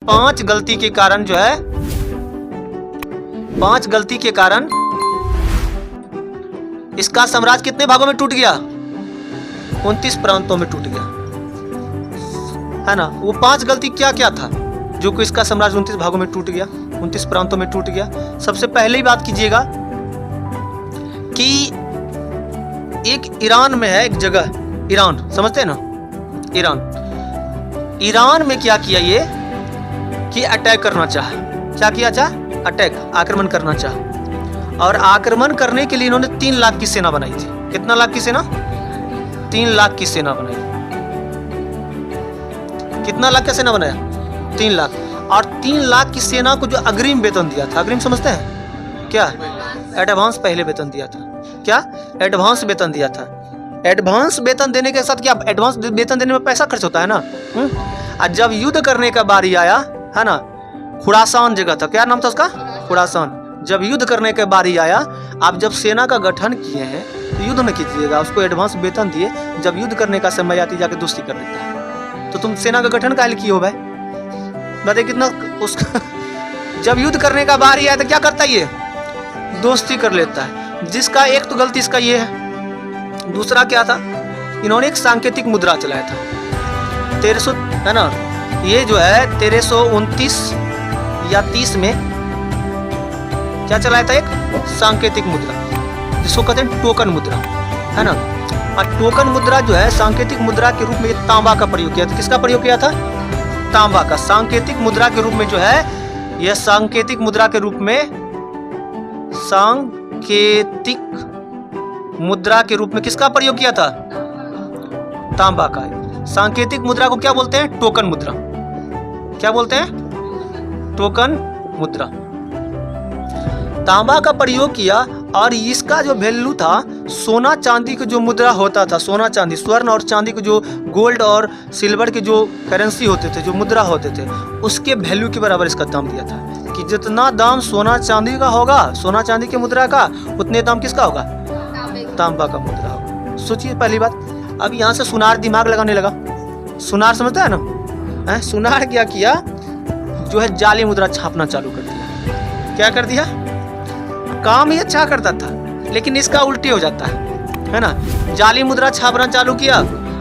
5 गलती के कारण जो है 5 गलती के कारण इसका साम्राज्य कितने भागों में टूट गया? 29 प्रांतों में टूट गया, है ना। वो 5 गलती क्या क्या था जो कि इसका साम्राज्य 29 भागों में टूट गया, 29 प्रांतों में टूट गया। सबसे पहले ही बात कीजिएगा कि एक ईरान में है एक जगह, ईरान समझते हैं ना, ईरान में क्या किया ये कि अटैक करना चाहा। क्या किया चाह? अटैक, आक्रमण करना चाहा। और आक्रमण करने के लिए इन्होंने 3 लाख की सेना बनाई थी। कितना लाख की सेना? 3 लाख की सेना बनाई। कितना लाख का सेना बनाया? 3 लाख। और 3 लाख की सेना को जो अग्रिम वेतन दिया था, अग्रिम समझते हैं क्या? एडवांस पहले वेतन दिया था। क्या? एडवांस वेतन दिया था। एडवांस वेतन देने के साथ क्या, एडवांस वेतन देने में पैसा खर्च होता है ना। और जब युद्ध करने का बारी आया, है ना, खुरासान जगह था, क्या नाम था उसका? खुरासान। जब युद्ध करने के बारी आया, आप जब सेना का गठन किए हैं तो युद्ध न कीजिएगा, उसको एडवांस वेतन दिए। जब युद्ध करने का समय आती जाके दोस्ती कर लेता है। तो तुम सेना का गठन काहे किए हो भाई? बताइए कितना उसका जब युद्ध करने का बारी आया तो क्या करता है ये? दोस्ती कर लेता है। जिसका एक तो गलती इसका ये है। दूसरा क्या था, इन्होंने एक सांकेतिक मुद्रा चलाया था 1300, है ना। ये जो है 1329 या 30 में क्या चलाया था? एक सांकेतिक मुद्रा, जिसको कहते हैं टोकन मुद्रा, है ना। और टोकन मुद्रा जो है सांकेतिक मुद्रा के रूप में ये तांबा का प्रयोग किया था। किसका प्रयोग किया था? तांबा का। सांकेतिक मुद्रा के रूप में जो है, यह सांकेतिक मुद्रा के रूप में, सांकेतिक मुद्रा के रूप में किसका प्रयोग किया था? तांबा का। सांकेतिक मुद्रा को क्या बोलते हैं? टोकन मुद्रा। क्या बोलते हैं? टोकन मुद्रा। तांबा का प्रयोग किया। और इसका जो वैल्यू था, सोना चांदी का जो मुद्रा होता था, सोना चांदी, स्वर्ण और चांदी के जो गोल्ड और सिल्वर के जो करेंसी होते थे, जो मुद्रा होते थे, उसके वैल्यू के बराबर इसका दाम दिया था। कि जितना दाम सोना चांदी का होगा, सोना चांदी के मुद्रा का, उतने दाम किसका होगा? तांबा का मुद्रा होगा। सोचिए पहली बात। अब यहाँ से सुनार दिमाग लगाने लगा। सुनार समझता है ना? सुनार क्या किया, जो है जाली मुद्रा छापना चालू कर दिया। क्या कर दिया? काम ही अच्छा करता था, लेकिन इसका उल्टी हो जाता है ना। जाली मुद्रा छापना चालू किया।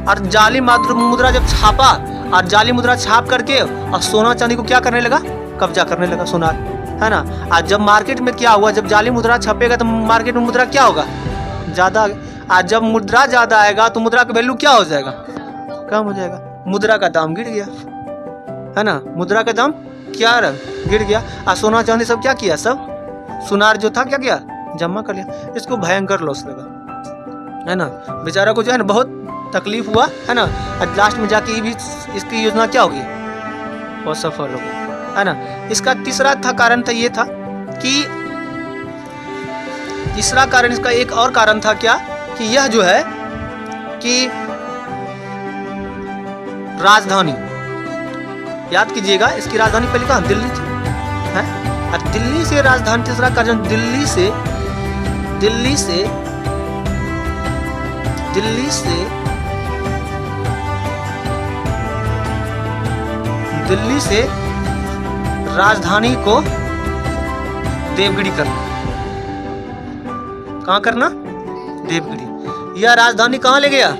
और जाली मुद्रा जब छापा, और जाली मुद्रा छाप करके और सोना चांदी को क्या करने लगा? कब्जा करने लगा सुनार, है ना। आज जब मार्केट में क्या हुआ, जब जाली मुद्रा छपेगा तो मार्केट में मुद्रा क्या होगा? ज्यादा। आज जब मुद्रा ज्यादा आएगा तो मुद्रा का वैल्यू क्या हो जाएगा? कम हो जाएगा। मुद्रा का दाम गिर गया, है ना। मुद्रा का दाम क्या गिर गया। और सोना चांदी सब क्या किया? सब सुनार जो था क्या किया? जमा कर लिया। इसको भयंकर लॉस लगा, है ना। बेचारा को जो है ना बहुत तकलीफ हुआ, है ना। और लास्ट में जाके भी इसकी योजना क्या होगी? वो सफल होगी, है ना। इसका तीसरा था कारण था, ये था कि तीसरा कारण, इसका एक और कारण था क्या, कि यह जो है कि राजधानी, याद कीजिएगा, इसकी राजधानी पहले कहाँ? दिल्ली थी, है। और दिल्ली से राजधानी, तीसरा कारण दिल्ली से राजधानी को देवगिरी करना। कहाँ करना? देवगिरी। यह राजधानी कहाँ ले गया?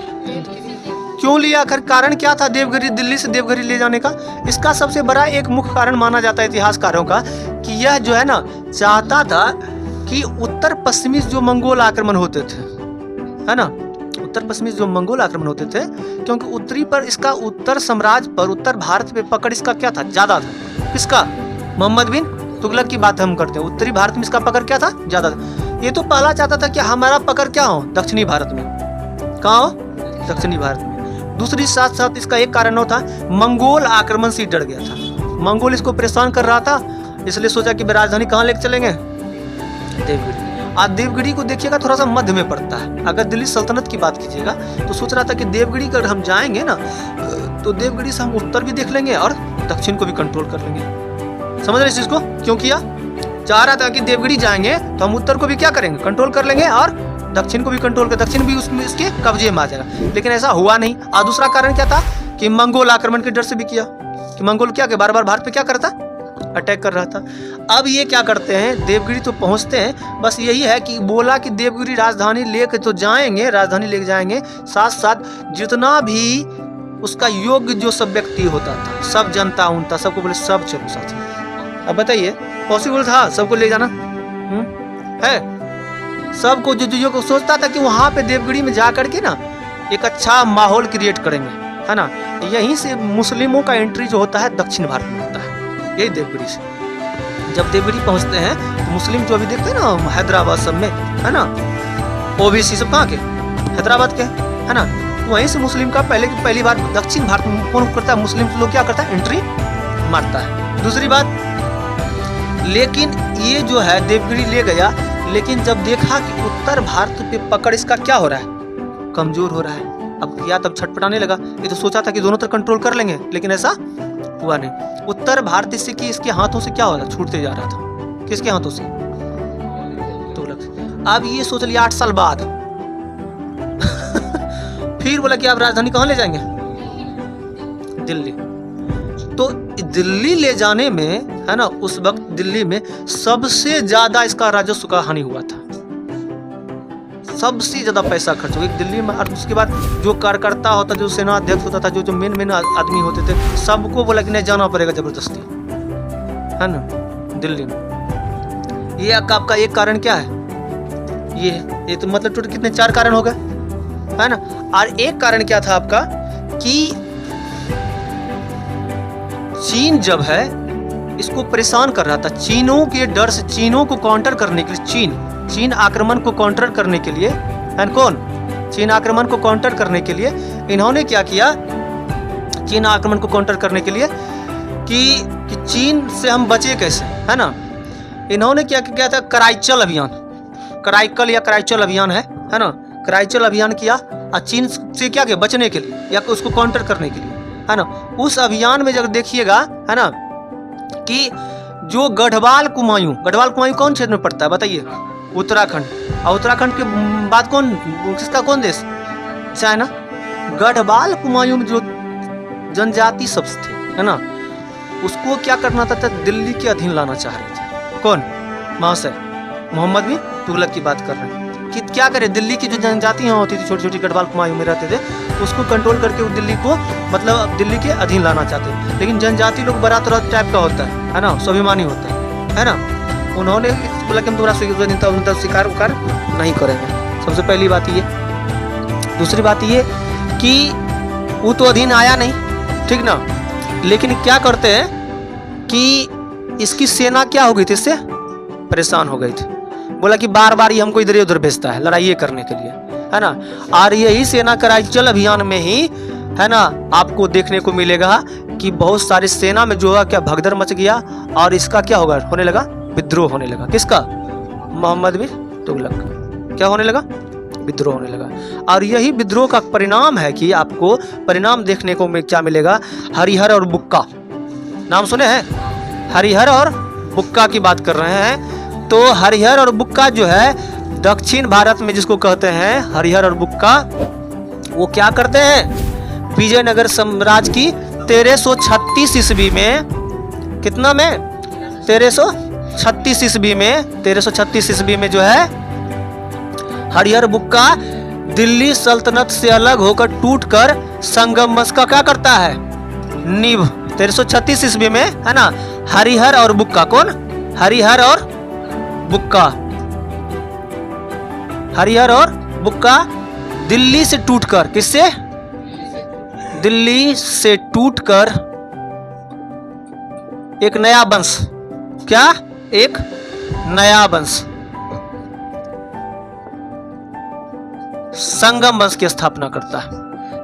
क्यों लिया? आखिर कारण क्या था देवगिरी, दिल्ली से देवगिरी ले जाने का? इसका सबसे बड़ा एक मुख्य कारण माना जाता है इतिहासकारों का, कि यह जो है ना चाहता था कि उत्तर पश्चिमी जो मंगोल आक्रमण होते थे, है ना, उत्तर पश्चिमी जो मंगोल आक्रमण होते थे, क्योंकि उत्तरी पर इसका, उत्तर साम्राज्य पर, उत्तर भारत पे पकड़ इसका क्या था? ज्यादा था। किसका? मोहम्मद बिन तुगलक की बात हम करते हैं। उत्तरी भारत में इसका पकड़ क्या था? ज्यादा था। ये तो पहला चाहता था कि हमारा पकड़ क्या हो? दक्षिणी भारत में। कहाँ हो? दक्षिणी भारत में। दूसरी साथ साथ इसका एक कारण होता, मंगोल आक्रमण से डर गया था। मंगोल इसको परेशान कर रहा था, इसलिए सोचा कि राजधानी कहाँ लेके चलेंगे? देवगिरी। आज देवगिरी को देखिएगा थोड़ा सा मध्य में पड़ता है। अगर दिल्ली सल्तनत की बात कीजिएगा तो सोच रहा था कि देवगिरी अगर हम जाएंगे ना तो देवगिरी से हम उत्तर भी देख लेंगे और दक्षिण को भी कंट्रोल कर लेंगे। समझ रहे इस चीज को? क्यों किया? चाह रहा था कि देवगिरी जाएंगे तो हम उत्तर को भी क्या करेंगे? कंट्रोल कर लेंगे और दक्षिण को भी कंट्रोल कर, दक्षिण भी उसमें इसके कब्जे में आ जाएगा। लेकिन ऐसा हुआ नहीं। और दूसरा कारण क्या था कि मंगोल आक्रमण के डर से भी किया, कि मंगोल क्या के बार बार भारत पे क्या करता, अटैक कर रहा था। अब ये क्या करते हैं, देवगिरी तो पहुंचते हैं, बस यही है कि बोला कि देवगिरी राजधानी लेके तो जाएंगे, राजधानी लेके जाएंगे, साथ साथ जितना भी उसका योग्य जो सब व्यक्ति होता था, सब जनता उनता, सबको बोले सब चलो साथ। अब बताइए पॉसिबल था सबको ले जाना? है सबको जो सोचता था कि वहाँ पे देवगिरी में जा करके ना एक अच्छा माहौल क्रिएट करेंगे, है ना। यहीं से मुस्लिमों का एंट्री जो होता है दक्षिण भारत में होता है, यही देवगिरी से। जब देवगिरी पहुंचते हैं तो मुस्लिम जो अभी देखते हैं ना हैदराबाद सब में, है ना, ओबीसी सब कहाँ के, हैदराबाद के, है ना, वहीं से मुस्लिम का पहली बार दक्षिण भारत में कौन करता है, मुस्लिम लोग क्या करता है, एंट्री मारता है। दूसरी बात, लेकिन ये जो है देवगिरी ले गया, लेकिन जब देखा कि उत्तर भारत पे पकड़ इसका क्या हो रहा है, कमजोर हो रहा है, अब या तब छटपटाने लगा। ये तो सोचा था कि दोनों तरफ कंट्रोल कर लेंगे, लेकिन ऐसा हुआ नहीं। उत्तर भारत इससे कि इसके हाथों से क्या हो रहा, छूटते जा रहा था। किसके हाथों से? तुगलक। अब ये सोच लिया 8 साल बाद फिर बोला कि आप राजधानी कहाँ ले जाएंगे, दिल्ली। तो दिल्ली ले जाने में, है ना, उस वक्त दिल्ली में सबसे ज्यादा इसका राजस्व का हानि हुआ था, सबसे ज्यादा पैसा खर्च हो गया दिल्ली में। और उसके बाद जो कार्यकर्ता होता, जो सेना अध्यक्ष होता था, जो मेन आदमी होते थे, सबको बोला कि नहीं जाना पड़ेगा जबरदस्ती, है ना, दिल्ली में। ये आपका एक कारण क्या है, ये तो मतलब टोटल कितने 4 कारण हो गए, है ना। और एक कारण क्या था आपका कि चीन जब है इसको परेशान कर रहा था, चीनों के डर से, चीनों को काउंटर करने के लिए, चीन आक्रमण को काउंटर करने के लिए, चीन आक्रमण को काउंटर करने के लिए इन्होंने क्या किया, चीन आक्रमण को काउंटर करने के लिए कि चीन से हम बचे कैसे, है ना। इन्होंने क्या किया था, कराईचल अभियान, कराईचल अभियान है ना, कराईचल अभियान किया, और चीन से क्या किया, बचने के लिए या उसको काउंटर करने के लिए, है ना। उस अभियान में जब देखिएगा, है ना, कि जो गढ़वाल कुमायूं कौन क्षेत्र में पड़ता है बताइए, उत्तराखंड। और उत्तराखंड के बाद कौन देश, चाइना। गढ़वाल कुमायूं में जो जनजाति सब थे, है ना, उसको क्या करना था, दिल्ली के अधीन लाना चाह रहे थे। कौन? महाशय मोहम्मद बिन तुगलक की बात कर रहे हैं कि क्या करे, दिल्ली की जो जनजातियाँ होती थी, छोटी छोटी गढ़वाल कुमायूं में रहते थे, उसको कंट्रोल करके दिल्ली को, मतलब दिल्ली के अधीन लाना चाहते। लेकिन जनजाति लोग बड़ा तरह टाइप का होता है ना, स्वाभिमानी होता है ना। उन्होंने बोला कि हम तुम्हारा शिकार उकार नहीं करेंगे, सबसे पहली बात ये। दूसरी बात ये कि वो तो अधीन आया नहीं, ठीक ना, लेकिन क्या करते हैं कि इसकी सेना क्या हो गई थी, इससे परेशान हो गई थी। बोला कि बार बार ये हमको इधर उधर भेजता है लड़ाई करने के लिए, है ना। और यही सेना कराईचल अभियान में ही, है ना, आपको देखने को मिलेगा कि बहुत सारी सेना में जो है क्या भगदड़ मच गया, और इसका क्या होगा, होने लगा विद्रोह होने लगा। किसका? मोहम्मद बिन तुगलक। क्या होने लगा? विद्रोह होने लगा। और यही विद्रोह का परिणाम है कि आपको परिणाम देखने को क्या मिलेगा, हरिहर और बुक्का, नाम सुने हैं, हरिहर और बुक्का की बात कर रहे हैं। तो हरिहर और बुक्का जो है दक्षिण भारत में जिसको कहते हैं हरिहर और बुक्का, वो क्या करते हैं, विजयनगर साम्राज्य की 1336 ईस्वी में, कितना में, 1336 ईस्वी में, 1336 ईस्वी में जो है हरिहर बुक्का दिल्ली सल्तनत से अलग होकर टूटकर संगम का क्या करता है, नींव। 1336 ईस्वी में, है ना, हरिहर और बुक्का, कौन, हरिहर और बुक्का, हरिहर और बुक्का दिल्ली से टूटकर, किससे, दिल्ली से टूटकर एक नया वंश, क्या, एक नया वंश, संगम वंश की स्थापना करता है।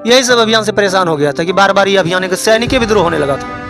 यही सब अभियान से परेशान हो गया था कि बार बार ये अभियान, सैनिक विद्रोह होने लगा था।